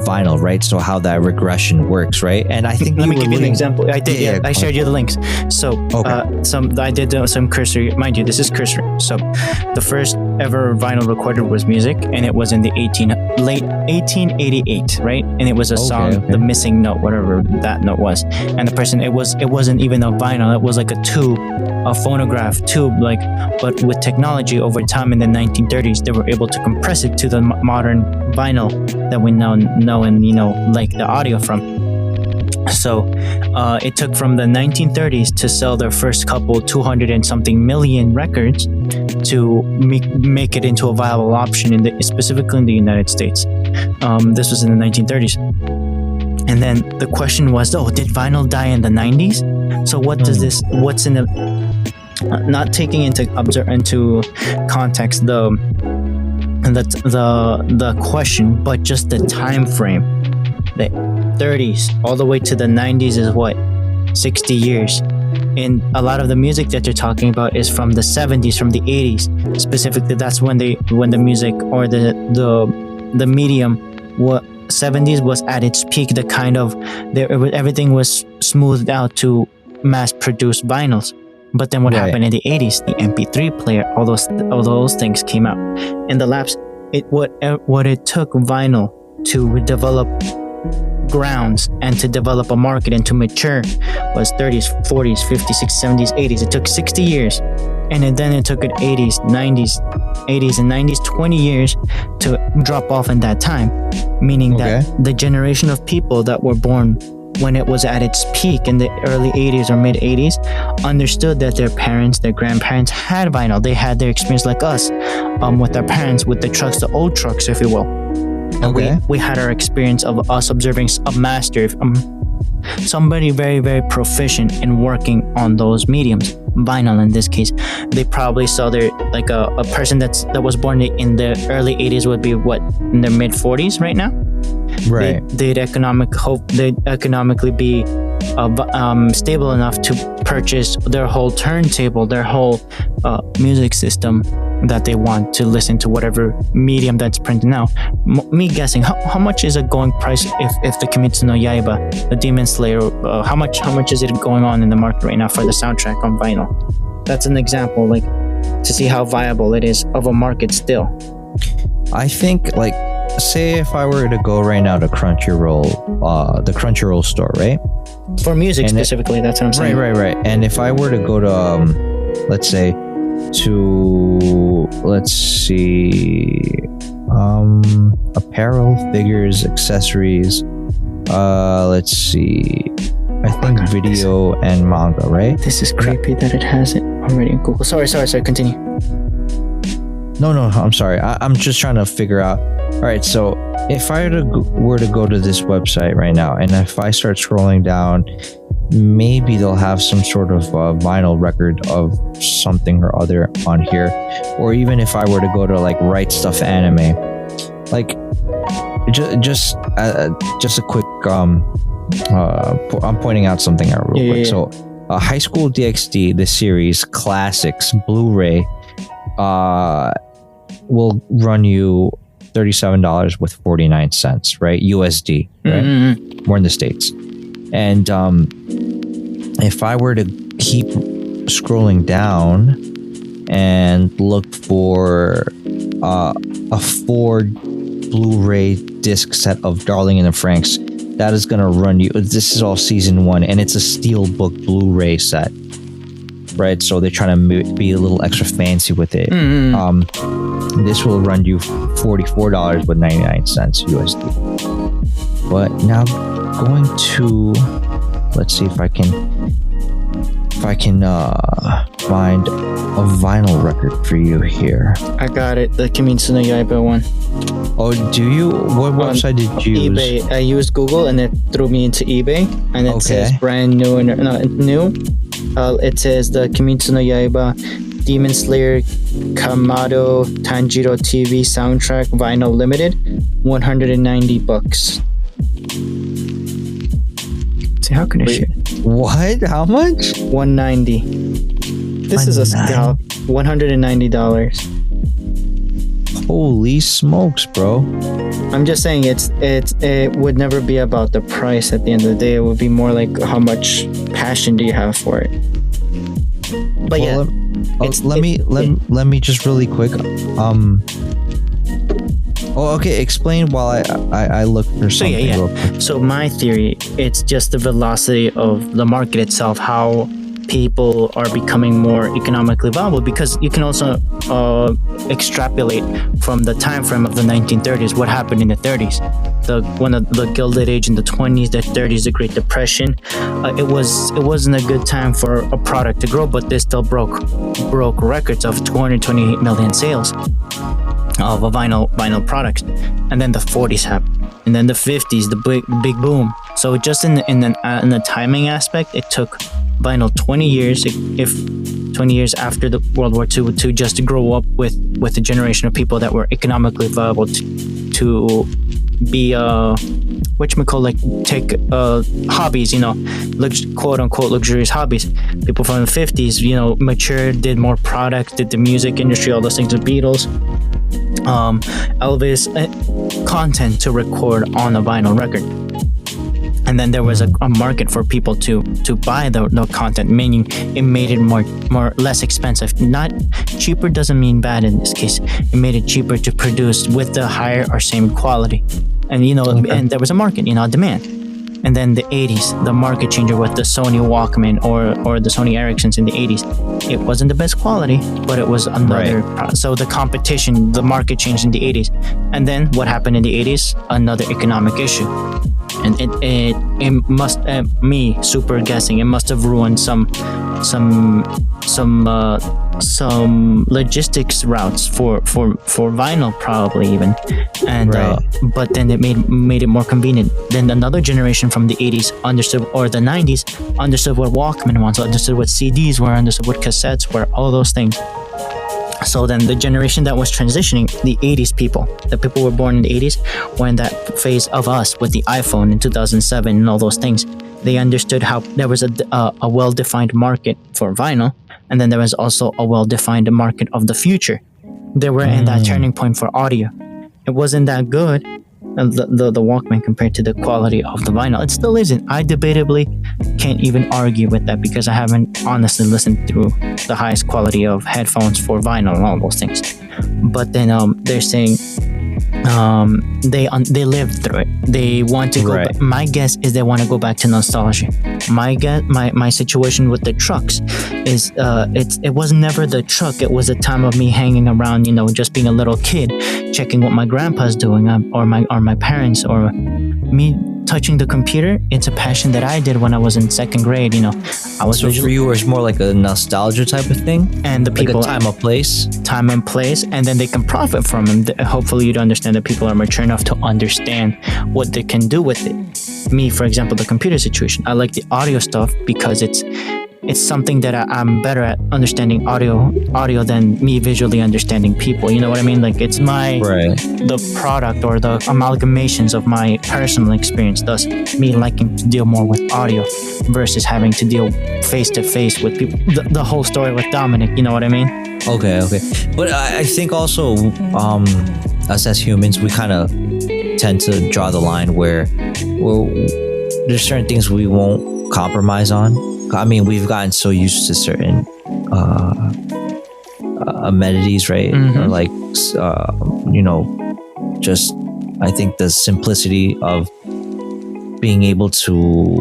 vinyl, right? So how that regression works, right? And I think Let you me were give you an looking- example. I did. Yeah, I shared you the links. So, Okay. I did some cursory. Mind you, this is cursory. So, the first ever vinyl recorded was music, and it was in the late 1888, right? And it was a song, okay. "The Missing Note," whatever that note was. And the person, it wasn't even a vinyl. It was like a tube, a phonograph tube, like. But with technology over time in the 1930s, they were able to compress it to the modern vinyl that we now know and like the audio from. So it took from the 1930s to sell their first couple 200 and something million records to make it into a viable option specifically in the United States. This was in the 1930s. And then the question was, did vinyl die in the 90s? So what does what's in the not taking into context the question, but just the time frame. The 30s all the way to the 90s is what, 60 years. And a lot of the music that you're talking about is from the 70s, from the 80s specifically. That's when the music or the medium, what 70s was at its peak. The kind of everything was smoothed out to mass produce vinyls. But then what happened in the 80s? The MP3 player, all those things came out. And the lapse, what it took vinyl to develop grounds and to develop a market and to mature was 30s, 40s, 50s, 60s, 70s, 80s. It took 60 years. And then it took 80s and 90s, 20 years to drop off in that time. Meaning that the generation of people that were born when it was at its peak in the early 80s or mid 80s understood that their parents, their grandparents had vinyl. They had their experience like us with their parents, with the trucks, the old trucks, if you will. And we had our experience of us observing a master, somebody very, very proficient in working on those mediums, vinyl in this case. They probably saw their, like a person that was born in the early 80s would be what, in their mid 40s right now? Right. They'd economically be stable enough to purchase their whole turntable, their whole music system that they want to listen to whatever medium that's printed now. Me guessing, how much is a going price if the Kimetsu no Yaiba, the Demon Slayer, how much is it going on in the market right now for the soundtrack on vinyl? That's an example, like, to see how viable it is of a market still. I think, like, say if I were to go right now to Crunchyroll, the Crunchyroll store, right? For music specifically, that's what I'm saying. Right. And if I were to go to, let's see, apparel, figures, accessories, let's see, I think video and manga, right? This is creepy that it has it already in Google. Sorry, continue. No, I'm sorry. I'm just trying to figure out. All right, so if I were to go to this website right now, and if I start scrolling down, maybe they'll have some sort of vinyl record of something or other on here. Or even if I were to go to like Right Stuff Anime, like just a quick I'm pointing out something out real quick. So High School DxD, the series classics Blu-ray, will run you $37 with 49 cents, right? USD, right? Mm-hmm. We're in the States. And if I were to keep scrolling down and look for a 4 Blu-ray disc set of Darling in the Franxx, that is going to run you, this is all season 1, and it's a Steelbook Blu-ray set, right? So they're trying to be a little extra fancy with it. Mm-hmm. This will run you $44 with 99 cents USD. But now going to, let's see if I can find a vinyl record for you here. I got it, the Kimetsu no Yaiba one. Oh, do you? What website did you use? eBay. I used Google and it threw me into eBay, and it says brand new and new. It says the Kimetsu no Yaiba Demon Slayer Kamado Tanjiro TV soundtrack vinyl limited, $190. See, how can I shit? What? How much? $190. This is a scalp. $190. Holy smokes, bro. I'm just saying it would never be about the price at the end of the day. It would be more like how much passion do you have for it. But Well, yeah, let me just really quick. Oh, okay. Explain while I look for so something. yeah, Real yeah. quick. So my theory, it's just the velocity of the market itself, how people are becoming more economically viable, because you can also extrapolate from the time frame of the 1930s what happened in the 30s, the one of the Gilded Age in the 20s, the 30s, the Great Depression. It wasn't a good time for a product to grow, but they still broke records of 228 million sales of a vinyl product. And then the 40s happened, and then the 50s, the big boom. So just in the timing aspect, it took vinyl 20 years, if 20 years after the World War II, to just grow up with a generation of people that were economically viable to be like take hobbies, quote unquote luxurious hobbies. People from the 50s, matured, did more product, did the music industry, all those things, the Beatles, Elvis, content to record on a vinyl record. And then there was a market for people to buy the content, meaning it made it less expensive. Not cheaper doesn't mean bad in this case. It made it cheaper to produce with the higher or same quality, and and there was a market, a demand. And then the 80s, the market changer with the Sony Walkman or the Sony Ericssons in the 80s. It wasn't the best quality, but it was another. Right. So the competition, the market changed in the 80s. And then what happened in the 80s? Another economic issue. And it must, me super guessing, it must have ruined some logistics routes for vinyl, probably even. And Right. But then it made it more convenient. Then another generation from the 80s understood, or the 90s understood what Walkman was, understood what CDs were, understood what cassettes were, all those things. So then the generation that was transitioning, the 80s people, the people who were born in the 80s, were in that phase of us with the iPhone in 2007 and all those things. They understood how there was a well-defined market for vinyl, and then there was also a well-defined market of the future. They were in that turning point for audio. It wasn't that good, the Walkman, compared to the quality of the vinyl. It still isn't. I debatably can't even argue with that, because I haven't honestly listened through the highest quality of headphones for vinyl and all those things. But then they're saying they lived through it. They want to go. Right. My guess is they want to go back to nostalgia. My situation with the trucks is it was never the truck. It was a time of me hanging around, just being a little kid, checking what my grandpa's doing, or my parents, or me touching the computer. It's a passion that I did when I was in second grade. I was So for you, it's more like a nostalgia type of thing, and the people, like a time and place. and then they can profit from them. Hopefully you'd understand that people are mature enough to understand what they can do with it. Me, for example, the computer situation, I like the audio stuff because it's something that I'm better at understanding audio than me visually understanding people. You know what I mean? Like, it's the product or the amalgamations of my personal experience, thus me liking to deal more with audio versus having to deal face to face with people. The whole story with Dominic, you know what I mean? Okay. But I think also, us as humans, we kind of tend to draw the line where there's certain things we won't compromise on. I mean, we've gotten so used to certain amenities, right? Mm-hmm. Or like, just I think the simplicity of being able to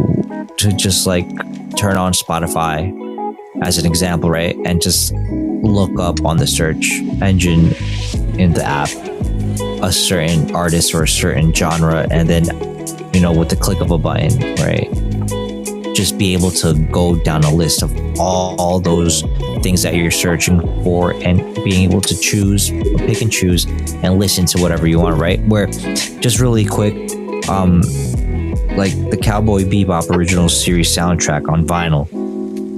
just like turn on Spotify as an example, right? And just look up on the search engine in the app a certain artist or a certain genre, and then, with the click of a button, right? Just be able to go down a list of all those things that you're searching for, and being able to pick and choose and listen to whatever you want, right? Where, just really quick, like the Cowboy Bebop original series soundtrack on vinyl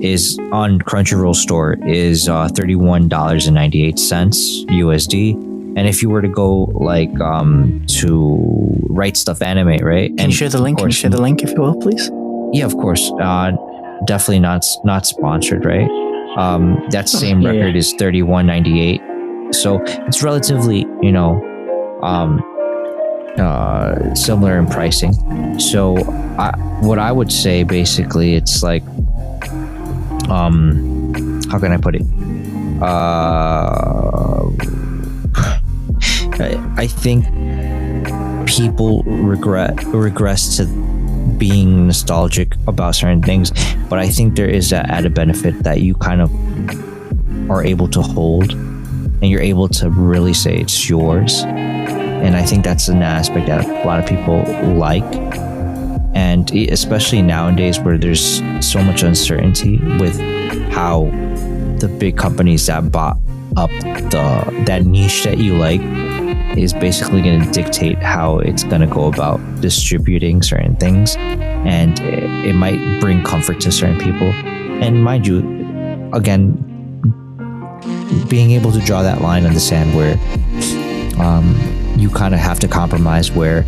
is on Crunchyroll store is $31.98 USD. And if you were to go like to Right Stuff Anime, right? Can you share the link? Can you share the link, if you will, please? Yeah, of course. Definitely not sponsored, right? That same record is $31.98 So it's relatively, similar in pricing. So what I would say basically, it's like, how can I put it? I think people regress to being nostalgic about certain things, but I think there is that added benefit that you kind of are able to hold, and you're able to really say it's yours. And I think that's an aspect that a lot of people like, and especially nowadays where there's so much uncertainty with how the big companies that bought up that niche that you like is basically going to dictate how it's going to go about distributing certain things, and it might bring comfort to certain people. And mind you, again, being able to draw that line in the sand where you kind of have to compromise where,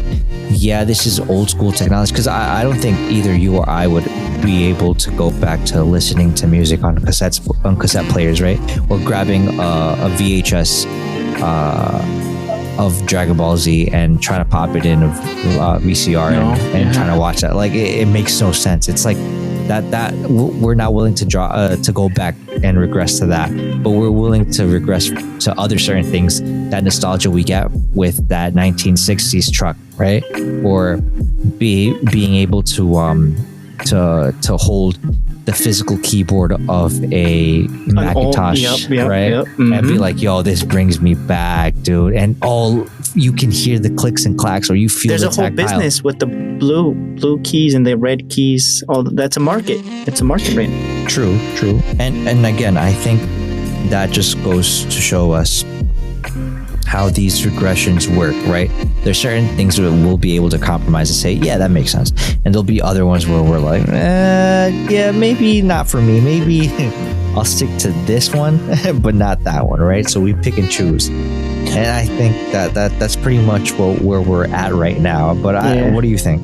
yeah, this is old school technology, because I don't think either you or I would be able to go back to listening to music on cassette players, right? Or grabbing a VHS of Dragon Ball Z and trying to pop it in a VCR and trying to watch that. Like it makes no sense. It's like that we're not willing to go back and regress to that, but we're willing to regress to other certain things, that nostalgia we get with that 1960s truck, right? Or being able to hold the physical keyboard of a Macintosh, right? Mm-hmm. And be like, yo, this brings me back, dude. And you can hear the clicks and clacks, or you feel there's the a whole tactile. business with the blue keys and the red keys. That's a market. It's a market right now. True. And again, I think that just goes to show us how these regressions work, right? There's certain things that we'll be able to compromise and say, yeah, that makes sense. And there'll be other ones where we're like, yeah, maybe not for me. Maybe I'll stick to this one, but not that one, right? So we pick and choose. And I think that's pretty much where we're at right now. But what do you think?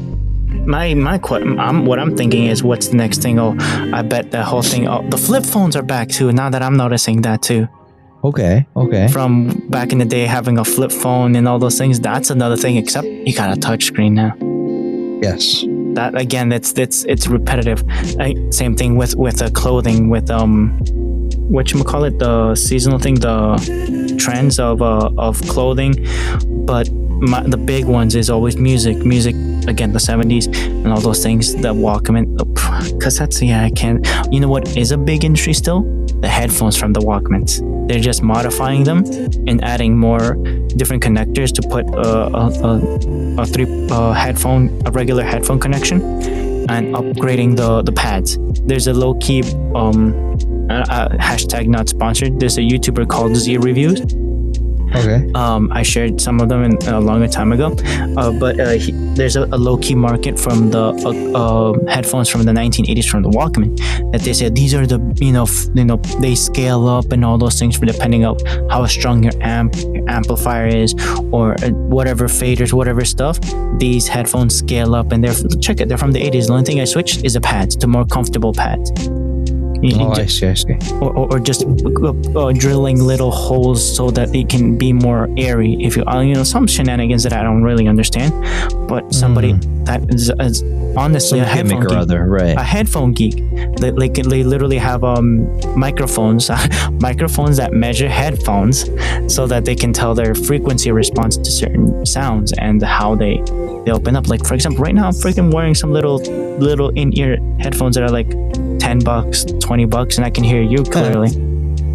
What I'm thinking is, what's the next thing? Oh, I bet the whole thing. Oh, the flip phones are back too. Now that I'm noticing that too. Okay. From back in the day, having a flip phone and all those things, that's another thing, except you got a touch screen now. Yes. That again, it's repetitive. Same thing with clothing, with whatchamacallit, the seasonal thing, the trends of clothing. But the big ones is always music, again, the 70s and all those things, the Walkman, because I can't. You know what is a big industry still? The headphones from the Walkmans. They're just modifying them and adding more different connectors to put a regular headphone connection, and upgrading the pads. There's a low-key hashtag not sponsored. There's a YouTuber called Z Reviews. Okay. I shared some of them a longer time ago, but there's a low-key market from the headphones from the 1980s from the Walkman, that they said these are the they scale up and all those things for depending on how strong your amplifier is, or whatever faders, whatever stuff. These headphones scale up, and they're from the 80s. The only thing I switched is the pads to more comfortable pads. I see. Or just drilling little holes so that it can be more airy. If some shenanigans that I don't really understand, but somebody that is honestly a headphone geek, right? A headphone geek. They literally have microphones that measure headphones so that they can tell their frequency response to certain sounds and how they open up. Like, for example, right now I'm freaking wearing some little in-ear headphones that are like $10, $20, and I can hear you clearly.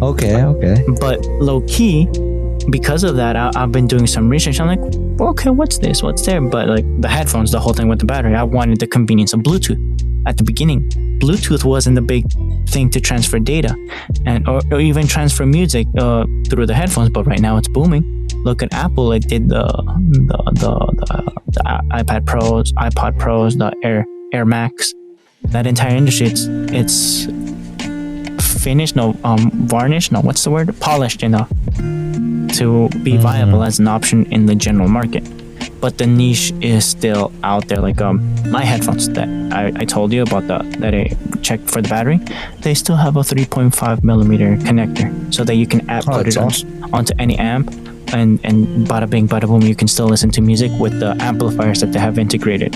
Okay. But low key, because of that, I've been doing some research. I'm like, okay, what's this? What's there? But like the headphones, the whole thing with the battery, I wanted the convenience of Bluetooth. At the beginning, Bluetooth wasn't the big thing to transfer data and or even transfer music through the headphones. But right now it's booming. Look at Apple. It did the iPad Pros, iPod Pros, the Air Max. That entire industry, it's finished, varnished, what's the word? Polished enough to be viable as an option in the general market. but the niche is still out there. Like my headphones that I told you about that I checked for the battery, they still have a 3.5 millimeter connector, so that you can put it onto any amp, and bada bing bada boom, you can still listen to music with the amplifiers that they have integrated.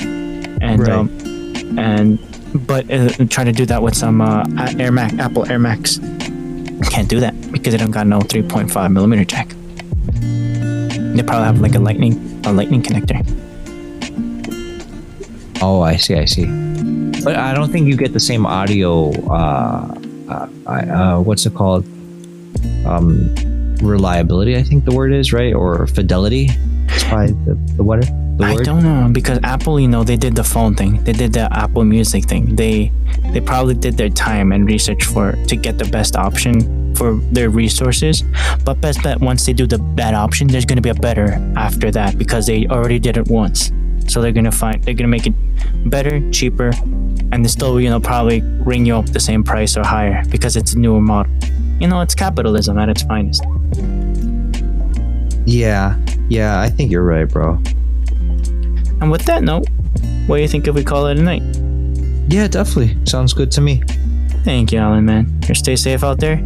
And but try to do that with some Apple Air Max. Can't do that because they don't got no 3.5 millimeter jack. They probably have like a lightning connector. Oh, I see. But I don't think you get the same audio. What's it called? Reliability, I think the word is, right? Or fidelity. It's probably the word. I don't know, because Apple, they did the phone thing. They did the Apple Music thing. They probably did their time and research to get the best option for their resources. But best bet, once they do the bad option, there's going to be a better after that, because they already did it once. So they're going to make it better, cheaper, and they still, probably ring you up the same price or higher because it's a newer model. It's capitalism at its finest. Yeah, I think you're right, bro. And with that note, what do you think if we call it a night? Yeah, definitely. Sounds good to me. Thank you, Alan, man. You stay safe out there.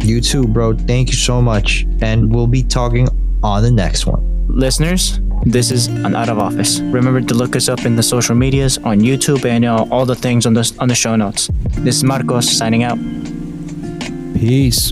You too, bro. Thank you so much. And we'll be talking on the next one. Listeners, this is an Out of Office. Remember to look us up in the social medias, on YouTube, and all the things on the show notes. This is Marcos signing out. Peace.